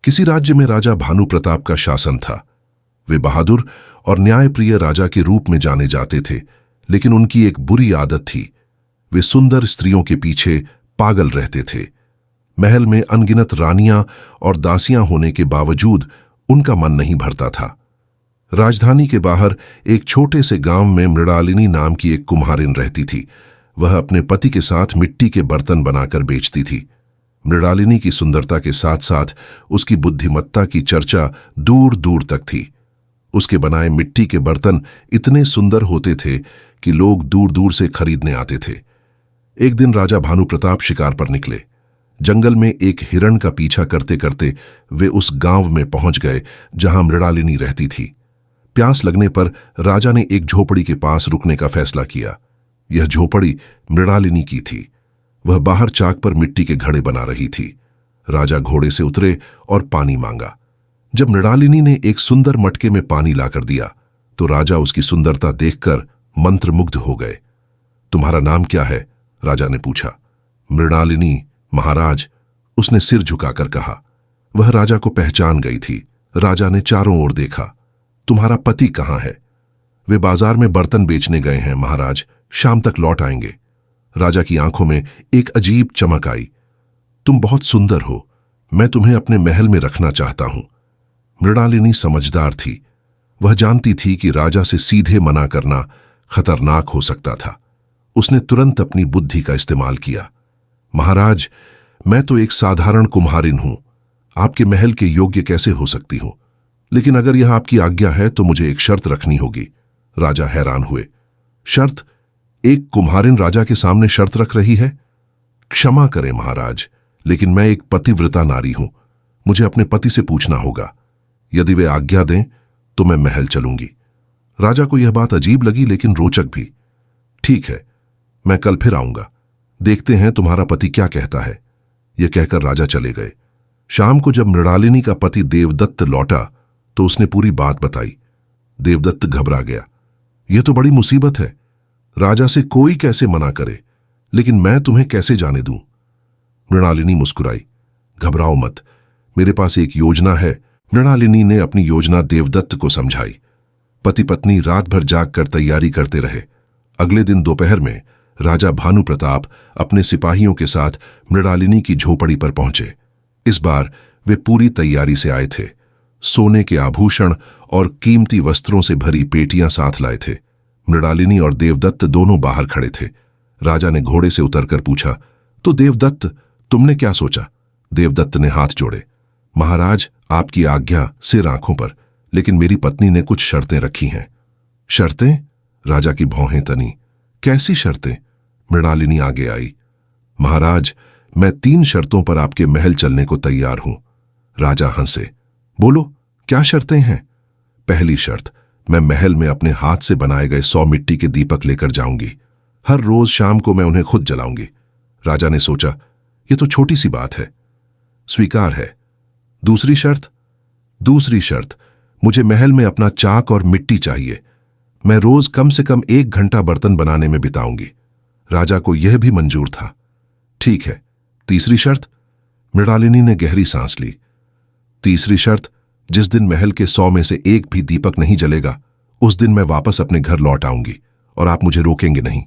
किसी राज्य में राजा भानु प्रताप का शासन था। वे बहादुर और न्यायप्रिय राजा के रूप में जाने जाते थे, लेकिन उनकी एक बुरी आदत थी। वे सुंदर स्त्रियों के पीछे पागल रहते थे। महल में अनगिनत रानियां और दासियां होने के बावजूद उनका मन नहीं भरता था। राजधानी के बाहर एक छोटे से गांव में मृणालिनी नाम की एक कुम्हारिन रहती थी। वह अपने पति के साथ मिट्टी के बर्तन बनाकर बेचती थी। मृणालिनी की सुंदरता के साथ साथ उसकी बुद्धिमत्ता की चर्चा दूर दूर तक थी। उसके बनाए मिट्टी के बर्तन इतने सुंदर होते थे कि लोग दूर दूर से खरीदने आते थे। एक दिन राजा भानु प्रताप शिकार पर निकले। जंगल में एक हिरण का पीछा करते करते वे उस गांव में पहुंच गए जहां मृणालिनी रहती थी। प्यास लगने पर राजा ने एक झोपड़ी के पास रुकने का फैसला किया। यह झोपड़ी मृणालिनी की थी। वह बाहर चाक पर मिट्टी के घड़े बना रही थी। राजा घोड़े से उतरे और पानी मांगा। जब मृणालिनी ने एक सुंदर मटके में पानी लाकर दिया तो राजा उसकी सुंदरता देखकर मंत्रमुग्ध हो गए। तुम्हारा नाम क्या है? राजा ने पूछा। मृणालिनी, महाराज, उसने सिर झुकाकर कहा। वह राजा को पहचान गई थी। राजा ने चारों ओर देखा। तुम्हारा पति कहाँ है? वे बाजार में बर्तन बेचने गए हैं महाराज, शाम तक लौट आएंगे। राजा की आंखों में एक अजीब चमक आई। तुम बहुत सुंदर हो, मैं तुम्हें अपने महल में रखना चाहता हूं। मृणालिनी समझदार थी। वह जानती थी कि राजा से सीधे मना करना खतरनाक हो सकता था। उसने तुरंत अपनी बुद्धि का इस्तेमाल किया। महाराज, मैं तो एक साधारण कुम्हारिन हूं, आपके महल के योग्य कैसे हो सकती हूं? लेकिन अगर यह आपकी आज्ञा है तो मुझे एक शर्त रखनी होगी। राजा हैरान हुए। शर्त? एक कुम्हारिन राजा के सामने शर्त रख रही है? क्षमा करें महाराज, लेकिन मैं एक पतिव्रता नारी हूं। मुझे अपने पति से पूछना होगा। यदि वे आज्ञा दें तो मैं महल चलूंगी। राजा को यह बात अजीब लगी लेकिन रोचक भी। ठीक है, मैं कल फिर आऊंगा। देखते हैं तुम्हारा पति क्या कहता है। यह कहकर राजा चले गए। शाम को जब मृणालिनी का पति देवदत्त लौटा तो उसने पूरी बात बताई। देवदत्त घबरा गया। यह तो बड़ी मुसीबत है। राजा से कोई कैसे मना करे, लेकिन मैं तुम्हें कैसे जाने दूं? मृणालिनी मुस्कुराई। घबराओ मत, मेरे पास एक योजना है। मृणालिनी ने अपनी योजना देवदत्त को समझाई। पति पत्नी रात भर जागकर तैयारी करते रहे। अगले दिन दोपहर में राजा भानु प्रताप अपने सिपाहियों के साथ मृणालिनी की झोपड़ी पर पहुंचे। इस बार वे पूरी तैयारी से आए थे। सोने के आभूषण और कीमती वस्त्रों से भरी पेटियां साथ लाए थे। मृणालिनी और देवदत्त दोनों बाहर खड़े थे। राजा ने घोड़े से उतरकर पूछा, तो देवदत्त, तुमने क्या सोचा? देवदत्त ने हाथ जोड़े। महाराज, आपकी आज्ञा, सिर आंखों पर, लेकिन मेरी पत्नी ने कुछ शर्तें रखी हैं। शर्तें? राजा की भौहें तनी। कैसी शर्तें? मृणालिनी आगे आई। महाराज, मैं 3 शर्तों पर आपके महल चलने को तैयार हूं। राजा हंसे। बोलो, क्या शर्तें हैं? पहली शर्त, मैं महल में अपने हाथ से बनाए गए 100 मिट्टी के दीपक लेकर जाऊंगी। हर रोज शाम को मैं उन्हें खुद जलाऊंगी। राजा ने सोचा, यह तो छोटी सी बात है। स्वीकार है। दूसरी शर्त? दूसरी शर्त, मुझे महल में अपना चाक और मिट्टी चाहिए। मैं रोज कम से कम 1 घंटा बर्तन बनाने में बिताऊंगी। राजा को यह भी मंजूर था। ठीक है। तीसरी शर्त? मृणालिनी ने गहरी सांस ली। तीसरी शर्त, जिस दिन महल के 100 में से 1 भी दीपक नहीं जलेगा, उस दिन मैं वापस अपने घर लौट आऊंगी और आप मुझे रोकेंगे नहीं।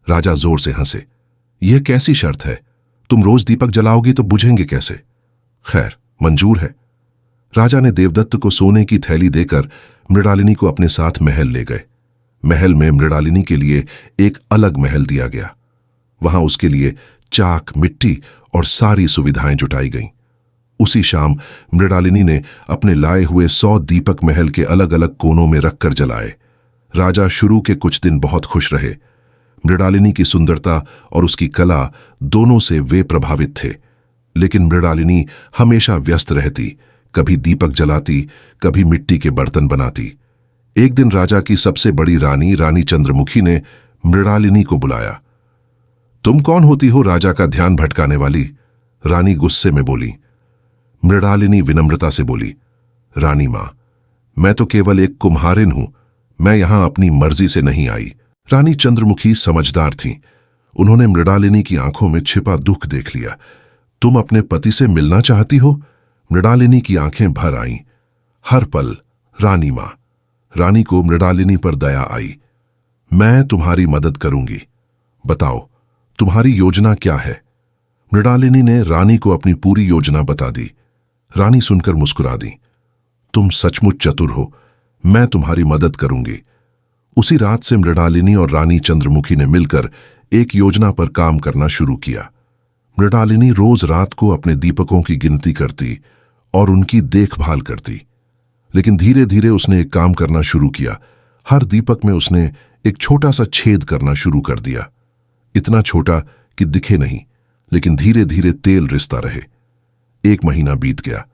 राजा जोर से हंसे। यह कैसी शर्त है? तुम रोज दीपक जलाओगी तो बुझेंगे कैसे? खैर, मंजूर है। राजा ने देवदत्त को सोने की थैली देकर मृणालिनी को अपने साथ महल ले गए। महल में मृणालिनी के लिए एक अलग महल दिया गया। वहां उसके लिए चाक, मिट्टी और सारी सुविधाएं जुटाई गईं। उसी शाम मृणालिनी ने अपने लाए हुए 100 दीपक महल के अलग अलग कोनों में रखकर जलाए। राजा शुरू के कुछ दिन बहुत खुश रहे। मृणालिनी की सुंदरता और उसकी कला दोनों से वे प्रभावित थे। लेकिन मृणालिनी हमेशा व्यस्त रहती, कभी दीपक जलाती, कभी मिट्टी के बर्तन बनाती। एक दिन राजा की सबसे बड़ी रानी, रानी चंद्रमुखी ने मृणालिनी को बुलाया। तुम कौन होती हो राजा का ध्यान भटकाने वाली? रानी गुस्से में बोली। मृणालिनी विनम्रता से बोली, रानी मां, मैं तो केवल एक कुम्हारिन हूं, मैं यहां अपनी मर्जी से नहीं आई। रानी चंद्रमुखी समझदार थीं। उन्होंने मृणालिनी की आंखों में छिपा दुख देख लिया। तुम अपने पति से मिलना चाहती हो? मृणालिनी की आंखें भर आईं। हर पल रानी मां। रानी को मृणालिनी पर दया आई। मैं तुम्हारी मदद करूंगी, बताओ तुम्हारी योजना क्या है। मृणालिनी ने रानी को अपनी पूरी योजना बता दी। रानी सुनकर मुस्कुरा दी। तुम सचमुच चतुर हो, मैं तुम्हारी मदद करूंगी। उसी रात से मृणालिनी और रानी चंद्रमुखी ने मिलकर एक योजना पर काम करना शुरू किया। मृणालिनी रोज रात को अपने दीपकों की गिनती करती और उनकी देखभाल करती, लेकिन धीरे धीरे उसने एक काम करना शुरू किया। हर दीपक में उसने एक छोटा सा छेद करना शुरू कर दिया, इतना छोटा कि दिखे नहीं, लेकिन धीरे धीरे तेल रिसता रहे। 1 महीना बीत गया।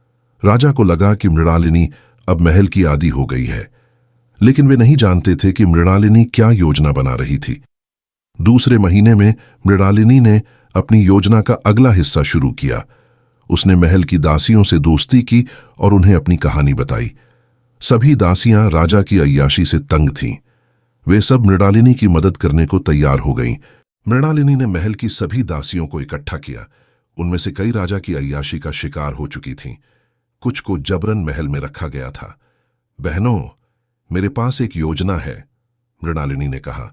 राजा को लगा कि मृणालिनी अब महल की आदी हो गई है, लेकिन वे नहीं जानते थे कि मृणालिनी क्या योजना बना रही थी। दूसरे महीने में मृणालिनी ने अपनी योजना का अगला हिस्सा शुरू किया। उसने महल की दासियों से दोस्ती की और उन्हें अपनी कहानी बताई। सभी दासियां राजा की अय्याशी से तंग थीं। वे सब मृणालिनी की मदद करने को तैयार हो गईं। मृणालिनी ने महल की सभी दासियों को इकट्ठा किया। उनमें से कई राजा की अय्याशी का शिकार हो चुकी थीं। कुछ को जबरन महल में रखा गया था। बहनों, मेरे पास एक योजना है, मृणालिनी ने कहा,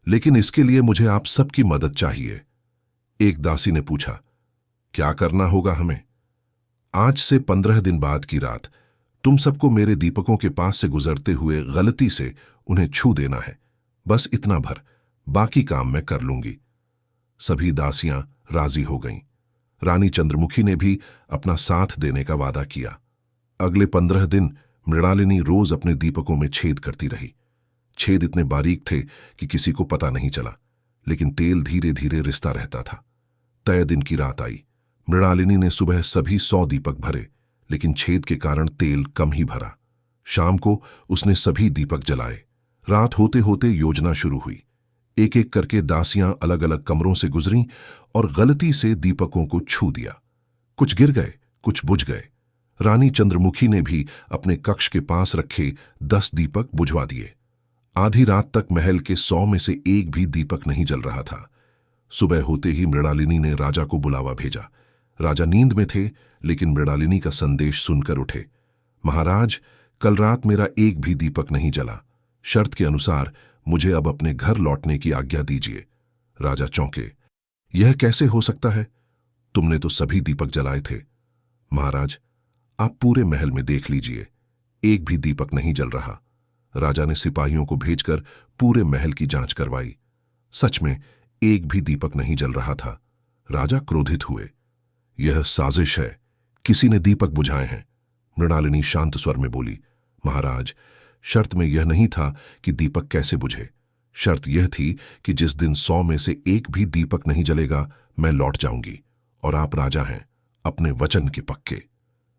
लेकिन इसके लिए मुझे आप सबकी मदद चाहिए। एक दासी ने पूछा, क्या करना होगा हमें? आज से 15 दिन बाद की रात तुम सबको मेरे दीपकों के पास से गुजरते हुए गलती से उन्हें छू देना है। बस इतना भर, बाकी काम मैं कर लूंगी। सभी दासियां राजी हो गईं। रानी चंद्रमुखी ने भी अपना साथ देने का वादा किया। अगले 15 दिन मृणालिनी रोज अपने दीपकों में छेद करती रही। छेद इतने बारीक थे कि किसी को पता नहीं चला, लेकिन तेल धीरे धीरे रिसता रहता था। तय दिन की रात आई। मृणालिनी ने सुबह सभी 100 दीपक भरे, लेकिन छेद के कारण तेल कम ही भरा। शाम को उसने सभी दीपक जलाए। रात होते होते योजना शुरू हुई। एक एक करके दासियां अलग अलग कमरों से गुजरीं और गलती से दीपकों को छू दिया। कुछ गिर गए, कुछ बुझ गए। रानी चंद्रमुखी ने भी अपने कक्ष के पास रखे 10 दीपक बुझवा दिए। आधी रात तक महल के 100 में से एक भी दीपक नहीं जल रहा था। सुबह होते ही मृणालिनी ने राजा को बुलावा भेजा। राजा नींद में थे, लेकिन मृणालिनी का संदेश सुनकर उठे। महाराज, कल रात मेरा एक भी दीपक नहीं जला। शर्त के अनुसार मुझे अब अपने घर लौटने की आज्ञा दीजिए। राजा चौंके। यह कैसे हो सकता है? तुमने तो सभी दीपक जलाए थे। महाराज, आप पूरे महल में देख लीजिए, एक भी दीपक नहीं जल रहा। राजा ने सिपाहियों को भेजकर पूरे महल की जांच करवाई। सच में एक भी दीपक नहीं जल रहा था। राजा क्रोधित हुए। यह साजिश है, किसी ने दीपक बुझाए हैं। मृणालिनी शांत स्वर में बोली, महाराज, शर्त में यह नहीं था कि दीपक कैसे बुझे। शर्त यह थी कि जिस दिन 100 में से एक भी दीपक नहीं जलेगा, मैं लौट जाऊंगी, और आप राजा हैं, अपने वचन के पक्के।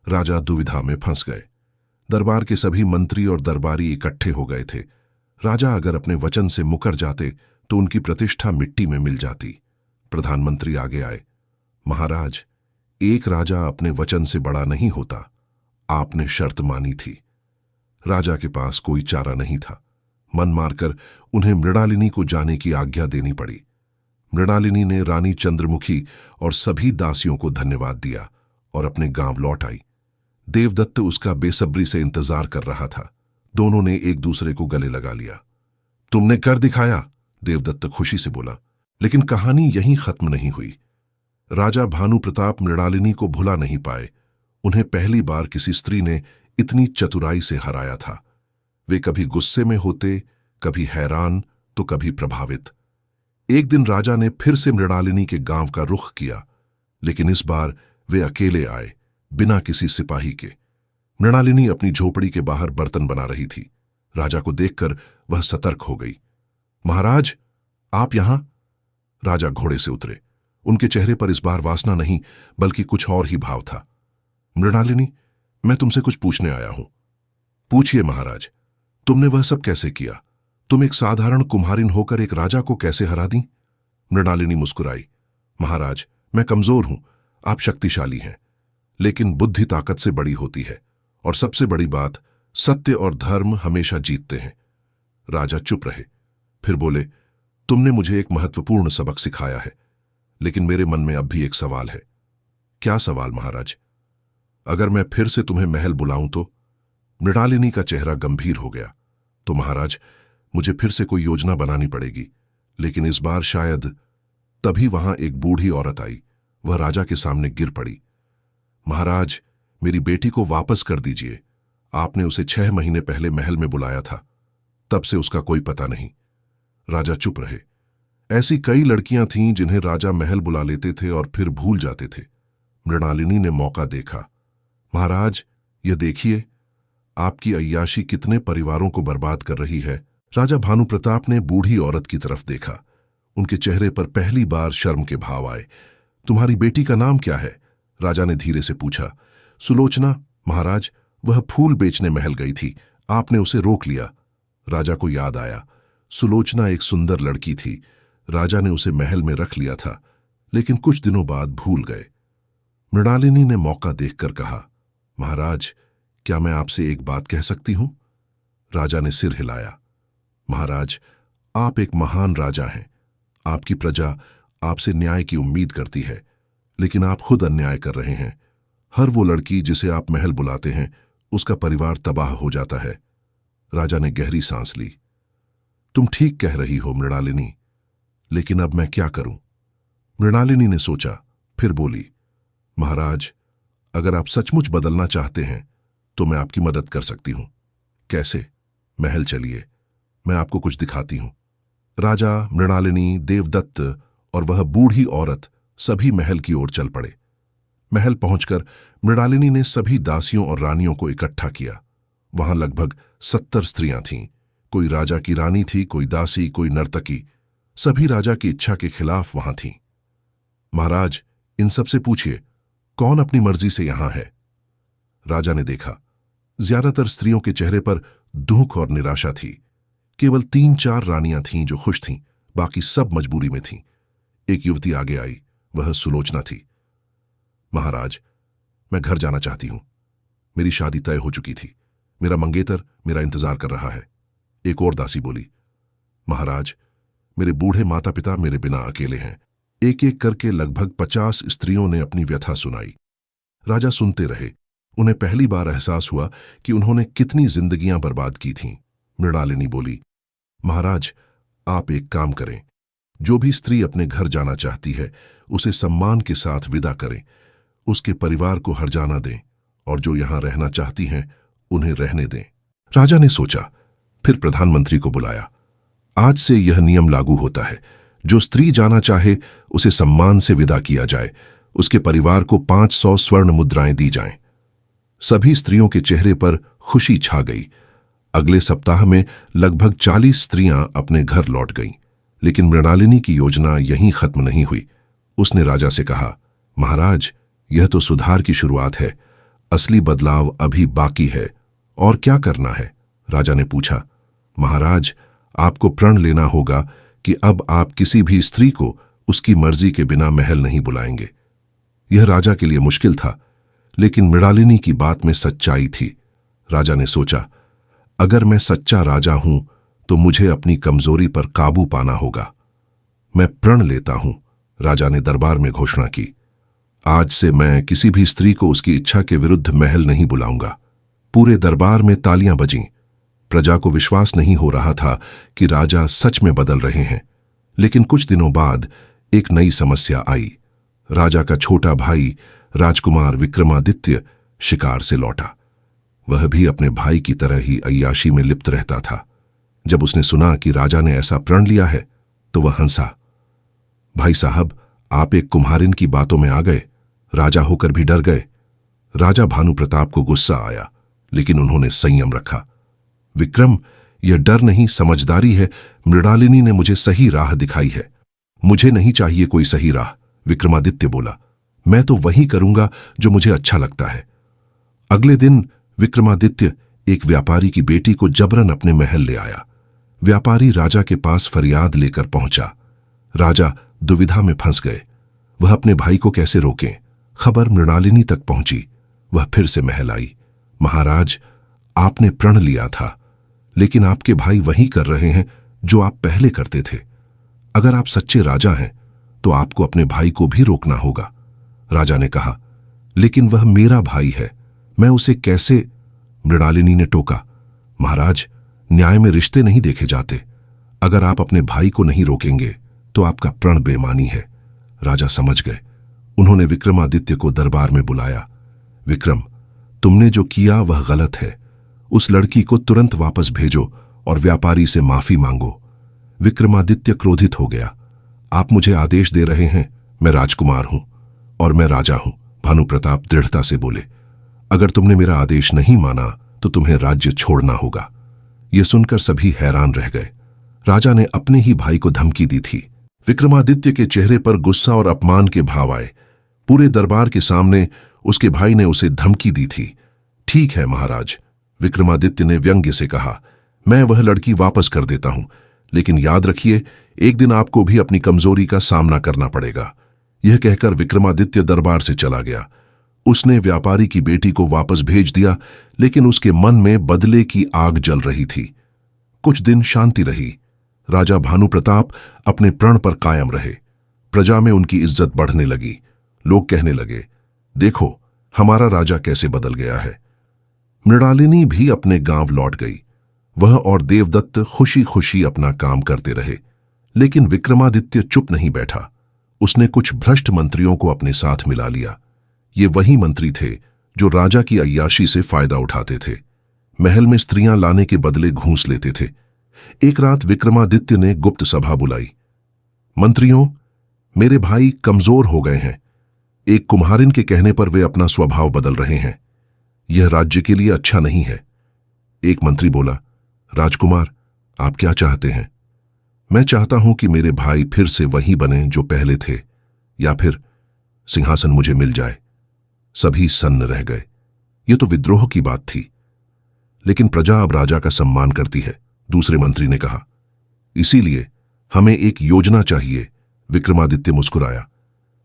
राजा दुविधा में फंस गए। दरबार के सभी मंत्री और दरबारी इकट्ठे हो गए थे। राजा अगर अपने वचन से मुकर जाते तो उनकी प्रतिष्ठा मिट्टी में मिल जाती। प्रधानमंत्री आगे आए। महाराज, एक राजा अपने वचन से बड़ा नहीं होता। आपने शर्त मानी थी। राजा के पास कोई चारा नहीं था। मन मारकर उन्हें मृणालिनी को जाने की आज्ञा देनी पड़ी। मृणालिनी ने रानी चंद्रमुखी और सभी दासियों को धन्यवाद दिया और अपने गांव लौट आई। देवदत्त उसका बेसब्री से इंतजार कर रहा था। दोनों ने एक दूसरे को गले लगा लिया। तुमने कर दिखाया, देवदत्त खुशी से बोला। लेकिन कहानी यहीं खत्म नहीं हुई। राजा भानु प्रताप मृणालिनी को भुला नहीं पाए। उन्हें पहली बार किसी स्त्री ने इतनी चतुराई से हराया था। वे कभी गुस्से में होते, कभी हैरान, तो कभी प्रभावित। एक दिन राजा ने फिर से मृणालिनी के गांव का रुख किया, लेकिन इस बार वे अकेले आए, बिना किसी सिपाही के। मृणालिनी अपनी झोपड़ी के बाहर बर्तन बना रही थी। राजा को देखकर वह सतर्क हो गई। महाराज, आप यहां? राजा घोड़े से उतरे। उनके चेहरे पर इस बार वासना नहीं, बल्कि कुछ और ही भाव था। मृणालिनी, मैं तुमसे कुछ पूछने आया हूं। पूछिए महाराज। तुमने वह सब कैसे किया? तुम एक साधारण कुम्हारिन होकर एक राजा को कैसे हरा दी? मृणालिनी मुस्कुराई। महाराज, मैं कमजोर हूं, आप शक्तिशाली हैं, लेकिन बुद्धि ताकत से बड़ी होती है, और सबसे बड़ी बात, सत्य और धर्म हमेशा जीतते हैं। राजा चुप रहे, फिर बोले, तुमने मुझे एक महत्वपूर्ण सबक सिखाया है, लेकिन मेरे मन में अब भी एक सवाल है। क्या सवाल महाराज? अगर मैं फिर से तुम्हें महल बुलाऊं तो? मृणालिनी का चेहरा गंभीर हो गया। तो महाराज, मुझे फिर से कोई योजना बनानी पड़ेगी, लेकिन इस बार शायद। तभी वहां एक बूढ़ी औरत आई। वह राजा के सामने गिर पड़ी। महाराज, मेरी बेटी को वापस कर दीजिए। आपने उसे 6 महीने पहले महल में बुलाया था, तब से उसका कोई पता नहीं। राजा चुप रहे। ऐसी कई लड़कियां थीं जिन्हें राजा महल बुला लेते थे और फिर भूल जाते थे। मृणालिनी ने मौका देखा। महाराज, यह देखिए, आपकी अय्याशी कितने परिवारों को बर्बाद कर रही है। राजा भानुप्रताप ने बूढ़ी औरत की तरफ देखा। उनके चेहरे पर पहली बार शर्म के भाव आए। तुम्हारी बेटी का नाम क्या है? राजा ने धीरे से पूछा। सुलोचना महाराज, वह फूल बेचने महल गई थी, आपने उसे रोक लिया। राजा को याद आया, सुलोचना एक सुंदर लड़की थी। राजा ने उसे महल में रख लिया था, लेकिन कुछ दिनों बाद भूल गए। मृणालिनी ने मौका देखकर कहा, महाराज, क्या मैं आपसे एक बात कह सकती हूं? राजा ने सिर हिलाया। महाराज, आप एक महान राजा हैं। आपकी प्रजा आपसे न्याय की उम्मीद करती है, लेकिन आप खुद अन्याय कर रहे हैं। हर वो लड़की जिसे आप महल बुलाते हैं, उसका परिवार तबाह हो जाता है। राजा ने गहरी सांस ली। तुम ठीक कह रही हो मृणालिनी, लेकिन अब मैं क्या करूं? मृणालिनी ने सोचा, फिर बोली, महाराज, अगर आप सचमुच बदलना चाहते हैं तो मैं आपकी मदद कर सकती हूं। कैसे? महल चलिए, मैं आपको कुछ दिखाती हूं। राजा, मृणालिनी, देवदत्त और वह बूढ़ी औरत सभी महल की ओर चल पड़े। महल पहुंचकर मृणालिनी ने सभी दासियों और रानियों को इकट्ठा किया। वहां लगभग 70 स्त्रियां थीं। कोई राजा की रानी थी, कोई दासी, कोई नर्तकी। सभी राजा की इच्छा के खिलाफ वहां थीं। महाराज, इन सब से पूछिए, कौन अपनी मर्जी से यहां है? राजा ने देखा, ज्यादातर स्त्रियों के चेहरे पर दुख और निराशा थी। केवल 3-4 रानियां थीं जो खुश थीं, बाकी सब मजबूरी में थीं। एक युवती आगे आई, वह सुलोचना थी। महाराज, मैं घर जाना चाहती हूं। मेरी शादी तय हो चुकी थी। मेरा मंगेतर मेरा इंतजार कर रहा है। एक और दासी बोली, महाराज, मेरे बूढ़े माता पिता मेरे बिना अकेले हैं। एक एक करके लगभग 50 स्त्रियों ने अपनी व्यथा सुनाई। राजा सुनते रहे। उन्हें पहली बार एहसास हुआ कि उन्होंने कितनी जिंदगियां बर्बाद की थीं। मृणालिनी बोली, महाराज, आप एक काम करें। जो भी स्त्री अपने घर जाना चाहती है, उसे सम्मान के साथ विदा करें। उसके परिवार को हर्जाना दें, और जो यहां रहना चाहती हैं, उन्हें रहने दें। राजा ने सोचा, फिर प्रधानमंत्री को बुलाया। आज से यह नियम लागू होता है, जो स्त्री जाना चाहे उसे सम्मान से विदा किया जाए। उसके परिवार को 500 स्वर्ण मुद्राएं दी जाएं। सभी स्त्रियों के चेहरे पर खुशी छा गई। अगले सप्ताह में लगभग 40 स्त्रियां अपने घर लौट गईं। लेकिन मृणालिनी की योजना यहीं खत्म नहीं हुई। उसने राजा से कहा, महाराज, यह तो सुधार की शुरुआत है। असली बदलाव अभी बाकी है। और क्या करना है? राजा ने पूछा। महाराज, आपको प्रण लेना होगा कि अब आप किसी भी स्त्री को उसकी मर्जी के बिना महल नहीं बुलाएंगे। यह राजा के लिए मुश्किल था, लेकिन मृणालिनी की बात में सच्चाई थी। राजा ने सोचा, अगर मैं सच्चा राजा हूं तो मुझे अपनी कमजोरी पर काबू पाना होगा। मैं प्रण लेता हूं, राजा ने दरबार में घोषणा की। आज से मैं किसी भी स्त्री को उसकी इच्छा के विरुद्ध महल नहीं बुलाऊंगा। पूरे दरबार में तालियां बजीं। प्रजा को विश्वास नहीं हो रहा था कि राजा सच में बदल रहे हैं। लेकिन कुछ दिनों बाद एक नई समस्या आई। राजा का छोटा भाई राजकुमार विक्रमादित्य शिकार से लौटा। वह भी अपने भाई की तरह ही अय्याशी में लिप्त रहता था। जब उसने सुना कि राजा ने ऐसा प्रण लिया है, तो वह हंसा। भाई साहब, आप एक कुम्हारिन की बातों में आ गए। राजा होकर भी डर गए। राजा भानुप्रताप को गुस्सा आया, लेकिन उन्होंने संयम रखा। विक्रम, यह डर नहीं, समझदारी है। मृणालिनी ने मुझे सही राह दिखाई है। मुझे नहीं चाहिए कोई सही राह, विक्रमादित्य बोला। मैं तो वही करूंगा जो मुझे अच्छा लगता है। अगले दिन विक्रमादित्य एक व्यापारी की बेटी को जबरन अपने महल ले आया। व्यापारी राजा के पास फरियाद लेकर पहुंचा। राजा दुविधा में फंस गए। वह अपने भाई को कैसे रोकें? खबर मृणालिनी तक पहुंची। वह फिर से महल आई। महाराज, आपने प्रण लिया था, लेकिन आपके भाई वही कर रहे हैं जो आप पहले करते थे। अगर आप सच्चे राजा हैं तो आपको अपने भाई को भी रोकना होगा। राजा ने कहा, लेकिन वह मेरा भाई है। मैं उसे कैसे? मृणालिनी ने टोका। महाराज, न्याय में रिश्ते नहीं देखे जाते। अगर आप अपने भाई को नहीं रोकेंगे तो आपका प्रण बेईमानी है। राजा समझ गए। उन्होंने विक्रमादित्य को दरबार में बुलाया। विक्रम, तुमने जो किया वह गलत है। उस लड़की को तुरंत वापस भेजो और व्यापारी से माफी मांगो। विक्रमादित्य क्रोधित हो गया। आप मुझे आदेश दे रहे हैं? मैं राजकुमार हूं और मैं राजा हूं। भानुप्रताप दृढ़ता से बोले। अगर तुमने मेरा आदेश नहीं माना तो तुम्हें राज्य छोड़ना होगा। यह सुनकर सभी हैरान रह गए। राजा ने अपने ही भाई को धमकी दी थी। विक्रमादित्य के चेहरे पर गुस्सा और अपमान के भाव आए। पूरे दरबार के सामने उसके भाई ने उसे धमकी दी थी। ठीक है महाराज, विक्रमादित्य ने व्यंग्य से कहा, मैं वह लड़की वापस कर देता हूं, लेकिन याद रखिए, एक दिन आपको भी अपनी कमजोरी का सामना करना पड़ेगा। यह कहकर विक्रमादित्य दरबार से चला गया। उसने व्यापारी की बेटी को वापस भेज दिया, लेकिन उसके मन में बदले की आग जल रही थी। कुछ दिन शांति रही। राजा भानुप्रताप अपने प्रण पर कायम रहे। प्रजा में उनकी इज्जत बढ़ने लगी। लोग कहने लगे, देखो हमारा राजा कैसे बदल गया है। मृणालिनी भी अपने गांव लौट गई। वह और देवदत्त खुशी खुशी अपना काम करते रहे। लेकिन विक्रमादित्य चुप नहीं बैठा। उसने कुछ भ्रष्ट मंत्रियों को अपने साथ मिला लिया। ये वही मंत्री थे जो राजा की अय्याशी से फायदा उठाते थे। महल में स्त्रियां लाने के बदले घूस लेते थे। एक रात विक्रमादित्य ने गुप्त सभा बुलाई। मंत्रियों, मेरे भाई कमजोर हो गए हैं। एक कुम्हारिन के कहने पर वे अपना स्वभाव बदल रहे हैं। यह राज्य के लिए अच्छा नहीं है। एक मंत्री बोला, राजकुमार, आप क्या चाहते हैं? मैं चाहता हूं कि मेरे भाई फिर से वही बने जो पहले थे, या फिर सिंहासन मुझे मिल जाए। सभी सन्न रह गए। यह तो विद्रोह की बात थी। लेकिन प्रजा अब राजा का सम्मान करती है, दूसरे मंत्री ने कहा। इसीलिए हमें एक योजना चाहिए। विक्रमादित्य मुस्कुराया।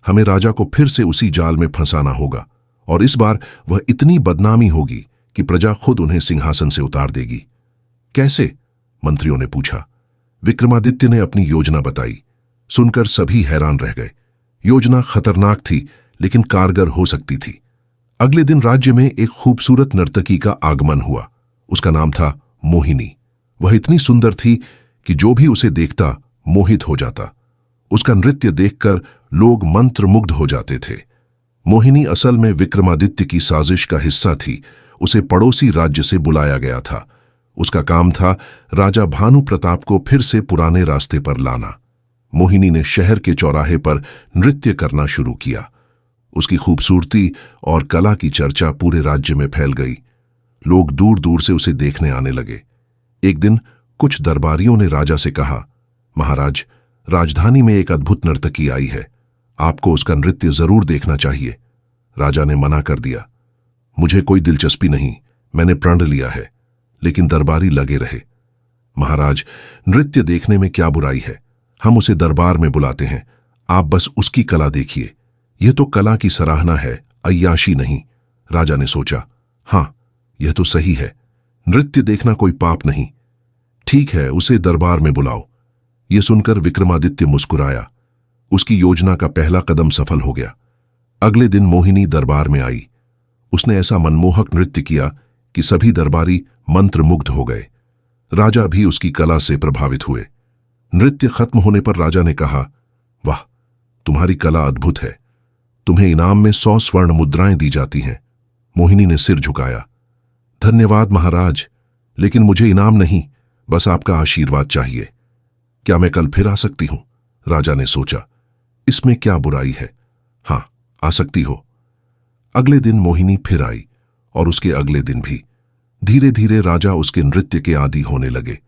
हमें राजा को फिर से उसी जाल में फंसाना होगा, और इस बार वह इतनी बदनामी होगी कि प्रजा खुद उन्हें सिंहासन से उतार देगी। कैसे? मंत्रियों ने पूछा। विक्रमादित्य ने अपनी योजना बताई। सुनकर सभी हैरान रह गए। योजना खतरनाक थी, लेकिन कारगर हो सकती थी। अगले दिन राज्य में एक खूबसूरत नर्तकी का आगमन हुआ। उसका नाम था मोहिनी। वह इतनी सुंदर थी कि जो भी उसे देखता मोहित हो जाता। उसका नृत्य देखकर लोग मंत्रमुग्ध हो जाते थे। मोहिनी असल में विक्रमादित्य की साजिश का हिस्सा थी। उसे पड़ोसी राज्य से बुलाया गया था। उसका काम था राजा भानुप्रताप को फिर से पुराने रास्ते पर लाना। मोहिनी ने शहर के चौराहे पर नृत्य करना शुरू किया। उसकी खूबसूरती और कला की चर्चा पूरे राज्य में फैल गई। लोग दूर दूर से उसे देखने आने लगे। एक दिन कुछ दरबारियों ने राजा से कहा, महाराज, राजधानी में एक अद्भुत नर्तकी आई है। आपको उसका नृत्य जरूर देखना चाहिए। राजा ने मना कर दिया। मुझे कोई दिलचस्पी नहीं, मैंने प्रण लिया है। लेकिन दरबारी लगे रहे। महाराज, नृत्य देखने में क्या बुराई है? हम उसे दरबार में बुलाते हैं। आप बस उसकी कला देखिए। यह तो कला की सराहना है, अय्याशी नहीं। राजा ने सोचा, हां, यह तो सही है। नृत्य देखना कोई पाप नहीं। ठीक है, उसे दरबार में बुलाओ। यह सुनकर विक्रमादित्य मुस्कुराया। उसकी योजना का पहला कदम सफल हो गया। अगले दिन मोहिनी दरबार में आई। उसने ऐसा मनमोहक नृत्य किया कि सभी दरबारी मंत्रमुग्ध हो गए। राजा भी उसकी कला से प्रभावित हुए। नृत्य खत्म होने पर राजा ने कहा, वाह, तुम्हारी कला अद्भुत है। तुम्हें इनाम में 100 स्वर्ण मुद्राएं दी जाती हैं। मोहिनी ने सिर झुकाया। धन्यवाद महाराज, लेकिन मुझे इनाम नहीं, बस आपका आशीर्वाद चाहिए। क्या मैं कल फिर आ सकती हूं? राजा ने सोचा, इसमें क्या बुराई है। हां, आ सकती हो। अगले दिन मोहिनी फिर आई, और उसके अगले दिन भी। धीरे धीरे राजा उसके नृत्य के आदी होने लगे।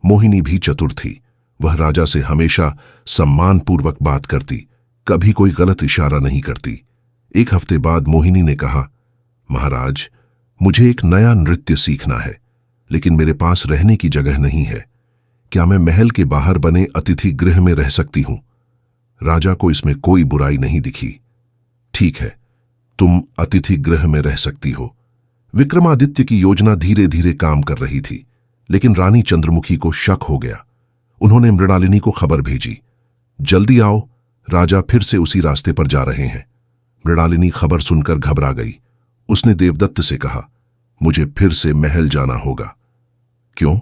मोहिनी भी चतुर थी। वह राजा से हमेशा सम्मानपूर्वक बात करती, कभी कोई गलत इशारा नहीं करती। एक हफ्ते बाद मोहिनी ने कहा, महाराज, मुझे एक नया नृत्य सीखना है, लेकिन मेरे पास रहने की जगह नहीं है। क्या मैं महल के बाहर बने अतिथि गृह में रह सकती हूं? राजा को इसमें कोई बुराई नहीं दिखी। ठीक है, तुम अतिथि गृह में रह सकती हो। विक्रमादित्य की योजना धीरे धीरे काम कर रही थी, लेकिन रानी चंद्रमुखी को शक हो गया। उन्होंने मृणालिनी को खबर भेजी, जल्दी आओ, राजा फिर से उसी रास्ते पर जा रहे हैं। मृणालिनी खबर सुनकर घबरा गई। उसने देवदत्त से कहा, मुझे फिर से महल जाना होगा। क्यों?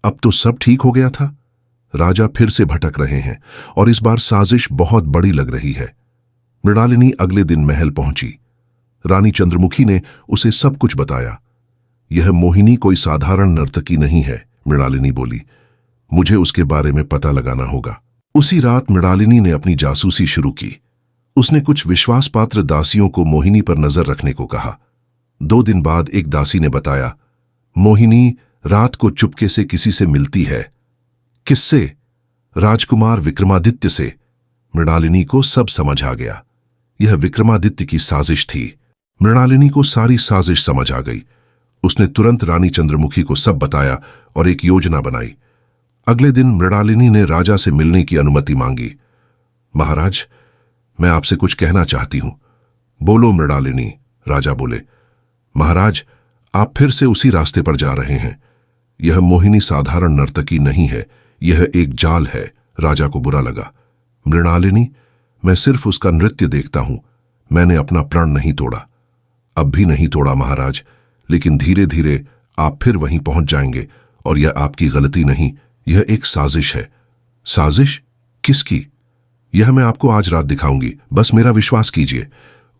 अब तो सब ठीक हो गया था। राजा फिर से भटक रहे हैं और इस बार साजिश बहुत बड़ी लग रही है। मृणालिनी अगले दिन महल पहुंची। रानी चंद्रमुखी ने उसे सब कुछ बताया। यह मोहिनी कोई साधारण नर्तकी नहीं है, मृणालिनी बोली। मुझे उसके बारे में पता लगाना होगा। उसी रात मृणालिनी ने अपनी जासूसी शुरू की। उसने कुछ विश्वासपात्र दासियों को मोहिनी पर नजर रखने को कहा। 2 दिन बाद एक दासी ने बताया, मोहिनी रात को चुपके से किसी से मिलती है। किससे? राजकुमार विक्रमादित्य से। मृणालिनी को सब समझ आ गया। यह विक्रमादित्य की साजिश थी। मृणालिनी को सारी साजिश समझ आ गई। उसने तुरंत रानी चंद्रमुखी को सब बताया और एक योजना बनाई। अगले दिन मृणालिनी ने राजा से मिलने की अनुमति मांगी। महाराज, मैं आपसे कुछ कहना चाहती हूं। बोलो मृणालिनी, राजा बोले। महाराज, आप फिर से उसी रास्ते पर जा रहे हैं। यह मोहिनी साधारण नर्तकी नहीं है, यह एक जाल है। राजा को बुरा लगा। मृणालिनी, मैं सिर्फ उसका नृत्य देखता हूं, मैंने अपना प्रण नहीं तोड़ा। अब भी नहीं तोड़ा महाराज, लेकिन धीरे धीरे आप फिर वहीं पहुंच जाएंगे और यह आपकी गलती नहीं, यह एक साजिश है। साजिश? किसकी? यह मैं आपको आज रात दिखाऊंगी, बस मेरा विश्वास कीजिए।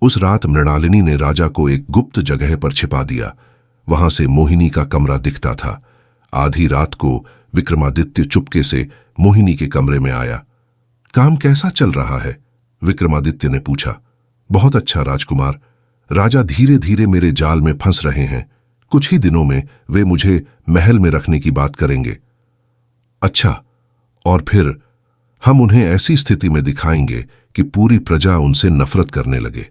उस रात मृणालिनी ने राजा को एक गुप्त जगह पर छिपा दिया। वहां से मोहिनी का कमरा दिखता था। आधी रात को विक्रमादित्य चुपके से मोहिनी के कमरे में आया। काम कैसा चल रहा है? विक्रमादित्य ने पूछा। बहुत अच्छा राजकुमार। राजा धीरे धीरे मेरे जाल में फंस रहे हैं। कुछ ही दिनों में वे मुझे महल में रखने की बात करेंगे। अच्छा, और फिर हम उन्हें ऐसी स्थिति में दिखाएंगे कि पूरी प्रजा उनसे नफरत करने लगे।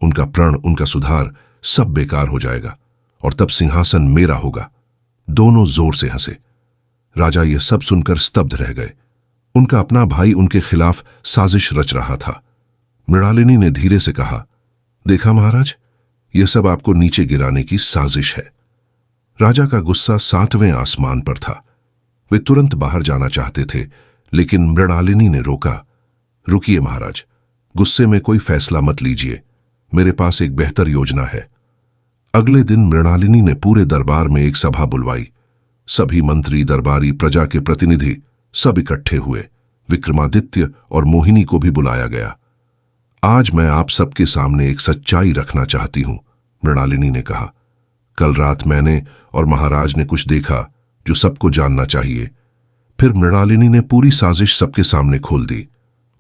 उनका प्रण, उनका सुधार सब बेकार हो जाएगा और तब सिंहासन मेरा होगा। दोनों जोर से हंसे। राजा यह सब सुनकर स्तब्ध रह गए। उनका अपना भाई उनके खिलाफ साजिश रच रहा था। मृणालिनी ने धीरे से कहा, देखा महाराज, यह सब आपको नीचे गिराने की साजिश है। राजा का गुस्सा 7वें आसमान पर था। वे तुरंत बाहर जाना चाहते थे, लेकिन मृणालिनी ने रोका। रुकिए महाराज, गुस्से में कोई फैसला मत लीजिए, मेरे पास एक बेहतर योजना है। अगले दिन मृणालिनी ने पूरे दरबार में एक सभा बुलवाई। सभी मंत्री, दरबारी, प्रजा के प्रतिनिधि सब इकट्ठे हुए। विक्रमादित्य और मोहिनी को भी बुलाया गया। आज मैं आप सबके सामने एक सच्चाई रखना चाहती हूं, मृणालिनी ने कहा। कल रात मैंने और महाराज ने कुछ देखा जो सबको जानना चाहिए। फिर मृणालिनी ने पूरी साजिश सबके सामने खोल दी।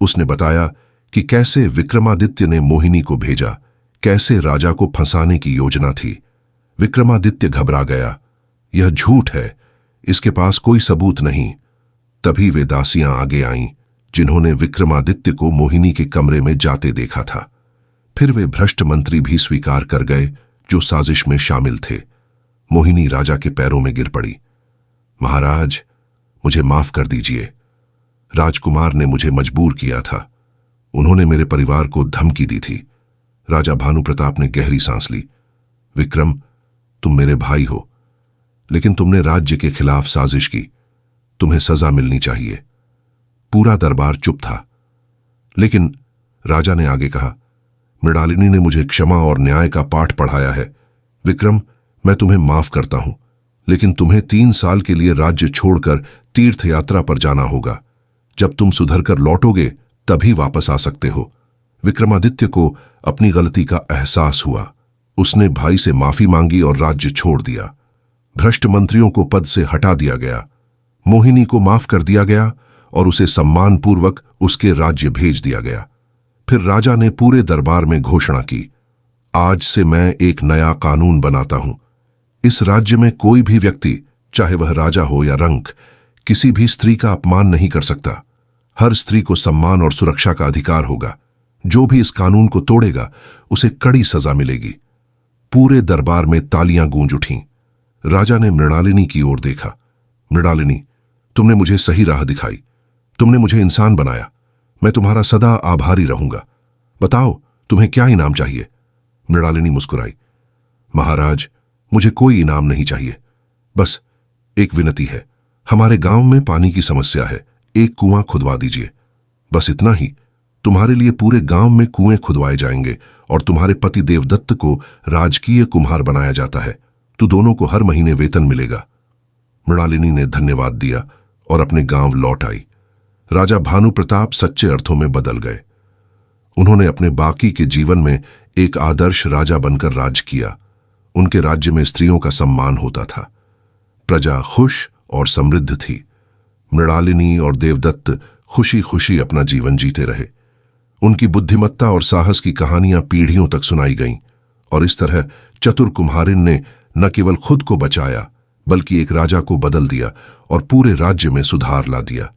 उसने बताया कि कैसे विक्रमादित्य ने मोहिनी को भेजा, कैसे राजा को फंसाने की योजना थी। विक्रमादित्य घबरा गया। यह झूठ है, इसके पास कोई सबूत नहीं। तभी वे दासियां आगे आईं जिन्होंने विक्रमादित्य को मोहिनी के कमरे में जाते देखा था। फिर वे भ्रष्ट मंत्री भी स्वीकार कर गए जो साजिश में शामिल थे। मोहिनी राजा के पैरों में गिर पड़ी। महाराज, मुझे माफ कर दीजिए। राजकुमार ने मुझे मजबूर किया था। उन्होंने मेरे परिवार को धमकी दी थी। राजा भानुप्रताप ने गहरी सांस ली। विक्रम, तुम मेरे भाई हो, लेकिन तुमने राज्य के खिलाफ साजिश की। तुम्हें सजा मिलनी चाहिए। पूरा दरबार चुप था। लेकिन राजा ने आगे कहा, मृणालिनी ने मुझे क्षमा और न्याय का पाठ पढ़ाया है। विक्रम, मैं तुम्हें माफ करता हूं, लेकिन तुम्हें 3 साल के लिए राज्य छोड़कर तीर्थ यात्रा पर जाना होगा। जब तुम सुधरकर लौटोगे तभी वापस आ सकते हो। विक्रमादित्य को अपनी गलती का एहसास हुआ। उसने भाई से माफी मांगी और राज्य छोड़ दिया। भ्रष्ट मंत्रियों को पद से हटा दिया गया। मोहिनी को माफ कर दिया गया और उसे सम्मानपूर्वक उसके राज्य भेज दिया गया। फिर राजा ने पूरे दरबार में घोषणा की, आज से मैं एक नया कानून बनाता हूं। इस राज्य में कोई भी व्यक्ति, चाहे वह राजा हो या रंक, किसी भी स्त्री का अपमान नहीं कर सकता। हर स्त्री को सम्मान और सुरक्षा का अधिकार होगा। जो भी इस कानून को तोड़ेगा उसे कड़ी सजा मिलेगी। पूरे दरबार में तालियां गूंज उठीं। राजा ने मृणालिनी की ओर देखा। मृणालिनी, तुमने मुझे सही राह दिखाई। तुमने मुझे इंसान बनाया। मैं तुम्हारा सदा आभारी रहूंगा। बताओ, तुम्हें क्या इनाम चाहिए? मृणालिनी मुस्कुराई। महाराज, मुझे कोई इनाम नहीं चाहिए। बस एक विनती है। हमारे गांव में पानी की समस्या है। एक कुआं खुदवा दीजिए। बस इतना ही। तुम्हारे लिए पूरे गांव में कुएं खुदवाए जाएंगे और तुम्हारे पति देवदत्त को राजकीय कुम्हार बनाया जाता है। तो दोनों को हर महीने वेतन मिलेगा। मृणालिनी ने धन्यवाद दिया और अपने गांव लौट आई। राजा भानु प्रताप सच्चे अर्थों में बदल गए। उन्होंने अपने बाकी के जीवन में एक आदर्श राजा बनकर राज किया। उनके राज्य में स्त्रियों का सम्मान होता था, प्रजा खुश और समृद्ध थी। मृणालिनी और देवदत्त खुशी खुशी अपना जीवन जीते रहे। उनकी बुद्धिमत्ता और साहस की कहानियां पीढ़ियों तक सुनाई गईं और इस तरह चतुर कुम्हारिन ने न केवल खुद को बचाया बल्कि एक राजा को बदल दिया और पूरे राज्य में सुधार ला दिया।